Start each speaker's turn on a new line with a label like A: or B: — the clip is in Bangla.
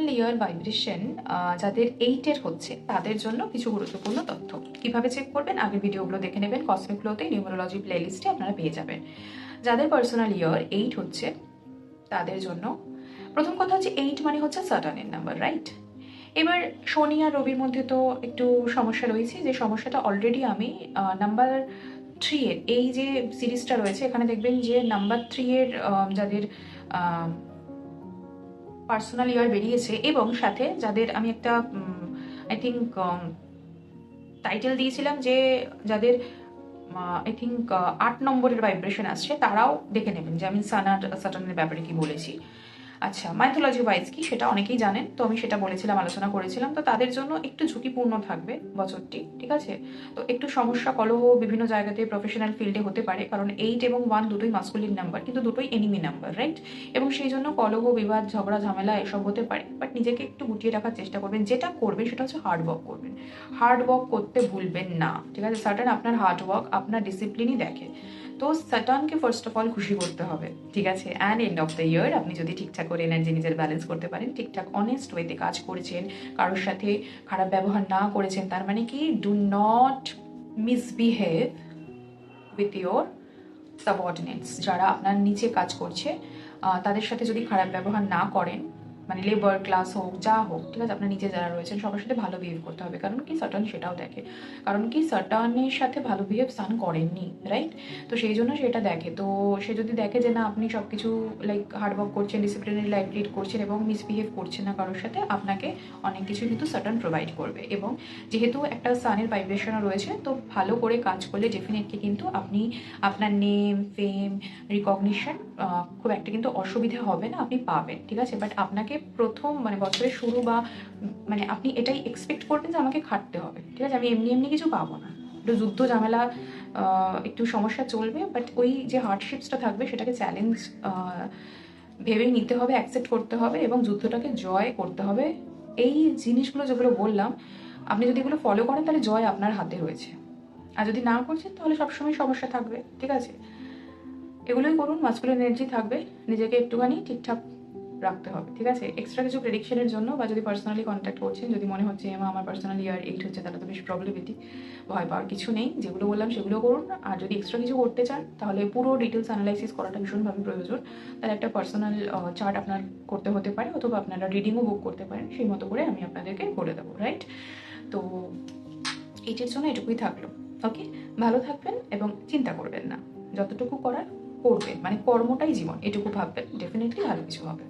A: পার্সোনাল ইয়ার ভাইব্রেশন যাদের 8-এর হচ্ছে তাদের জন্য কিছু গুরুত্বপূর্ণ তথ্য। কিভাবে চেক করবেন আগের ভিডিওগুলো দেখে নেবেন, কসমিক ফ্লোতে নিউমেরোলজি প্লেলিস্টে আপনারা পেয়ে যাবেন। যাদের পার্সোনাল ইয়ার 8 হচ্ছে তাদের জন্য প্রথম কথা হচ্ছে 8 মানে হচ্ছে সাটার্নের নাম্বার, রাইট? এবার শনি আর রবির মধ্যে তো একটু সমস্যা রয়েছে, যে সমস্যাটা অলরেডি আমি নাম্বার 3-এর এই যে সিরিজটা রয়েছে এখানে দেখবেন যে নাম্বার 3-এর যাদের পার্সোনাল ইয়ার বেরিয়েছে এবং সাথে যাদের আমি একটা আই থিঙ্ক টাইটেল দিয়েছিলাম যে যাদের আই থিঙ্ক 8 নম্বরের ভাইব্রেশন আসছে তারাও দেখে নেবেন যে আমি সাটার্নের ব্যাপারে কি বলেছি। আচ্ছা, মাইথোলজি ওয়াইজ কি সেটা অনেকেই জানেন, তো আমি সেটা বলেছিলাম, আলোচনা করেছিলাম। তো তাদের জন্য একটু ঝুঁকিপূর্ণ থাকবে বছরটি, ঠিক আছে? তো একটু সমস্যা কলহ বিভিন্ন জায়গাতে প্রফেশনাল ফিল্ডে হতে পারে, কারণ 8 এবং 1 দুটোই মাস্কুলিন নাম্বার, কিন্তু দুটোই এনিমি নাম্বার, রাইট? এবং সেই জন্য কলহ, বিবাদ, ঝগড়া, ঝামেলা এসব হতে পারে। বাট নিজেকে একটু গুটিয়ে রাখার চেষ্টা করবেন। যেটা করবেন সেটা হচ্ছে হার্ড ওয়ার্ক করবেন, হার্ড ওয়ার্ক করতে ভুলবেন না, ঠিক আছে? সার্টেন আপনার হার্ড ওয়ার্ক, আপনার ডিসিপ্লিনই দেখে। তো স্যাটার্নকে ফার্স্ট অফ অল খুশি করতে হবে, ঠিক আছে? And end of the year আপনি যদি ঠিকঠাক করে এনার্জি নিজের ব্যালেন্স করতে পারেন, ঠিকঠাক অনেস্ট ওয়েতে কাজ করেছেন, কারোর সাথে খারাপ ব্যবহার না করেছেন, তার মানে কি do not misbehave with your সাবঅর্ডিনেটস, যারা আপনার নিচে কাজ করছে তাদের সাথে যদি খারাপ ব্যবহার না করেন, মানে লেবার ক্লাস হোক যা হোক, ঠিক আছে? আপনার নিচে যারা রয়েছেন সবার সাথে ভালো বিহেভ করতে হবে, কারণ কি সাটার্ন সেটাও দেখে, কারণ কি সাটার্নের সাথে ভালো বিহেভ সান করেননি, রাইট? তো সেই জন্য সেটা দেখে। তো সে যদি দেখে যে না আপনি সব কিছু লাইক হার্ডওয়ার্ক করছেন, ডিসিপ্লিনারি লাইফ লিড করছেন এবং মিসবিহেভ করছেন না কারোর সাথে, আপনাকে অনেক কিছু কিন্তু সাটার্ন প্রোভাইড করবে। এবং যেহেতু একটা সানের ভাইব্রেশনও রয়েছে, তো ভালো করে কাজ করলে ডেফিনেটলি কিন্তু আপনি আপনার নেম, ফেম, রিকগনিশন খুব একটা কিন্তু অসুবিধা হবে না, আপনি পাবেন, ঠিক আছে? বাট আপনাকে প্রথম মানে বছরের শুরু বা মানে আপনি এটাই এক্সপেক্ট করবেন যে আমাকে খাটতে হবে, ঠিক আছে? আমি এমনি এমনি কিছু পাবো না, একটু যুদ্ধ ঝামেলা, একটু সমস্যা চলবে, বাট ওই যে হার্ডশিপসটা থাকবে সেটাকে চ্যালেঞ্জ ভেবে নিতে হবে, অ্যাকসেপ্ট করতে হবে এবং যুদ্ধটাকে জয় করতে হবে। এই জিনিসগুলো যেগুলো বললাম, আপনি যদি এগুলো ফলো করেন তাহলে জয় আপনার হাতে রয়েছে, আর যদি না করছেন তাহলে সবসময় সমস্যা থাকবে, ঠিক আছে? এগুলোই করুন, মাস্কুলিন এনার্জি থাকবে, নিজেকে একটুখানি ঠিকঠাক রাখতে হবে, ঠিক আছে? এক্সট্রা কিছু প্রেডিকশনের জন্য বা যদি পার্সোনালি কন্ট্যাক্ট করছেন, যদি মনে হচ্ছে আমার পার্সোনাল ইয়ার 8 হচ্ছে, তাহলে তো বেশ প্রবলেমেটিক, ভয় পাওয়ার কিছু নেই, যেগুলো বললাম সেগুলো করুন। আর যদি এক্সট্রা কিছু করতে চান তাহলে পুরো ডিটেলস অ্যানালাইসিস করাটা ভীষণভাবে প্রয়োজন, তাহলে একটা পার্সোনাল চার্ট আপনার করতে হতে পারে, অথবা আপনারা রিডিংও বুক করতে পারেন, সেই মতো করে আমি আপনাদেরকে করে দেবো, রাইট? তো এইটার জন্য এটুকুই থাকলো, ওকে? ভালো থাকবেন এবং চিন্তা করবেন না, যতটুকু করার করবেন, মানে কর্মটাই জীবন, এটুকু ভাববেন, ডেফিনেটলি ভালো কিছু হবে।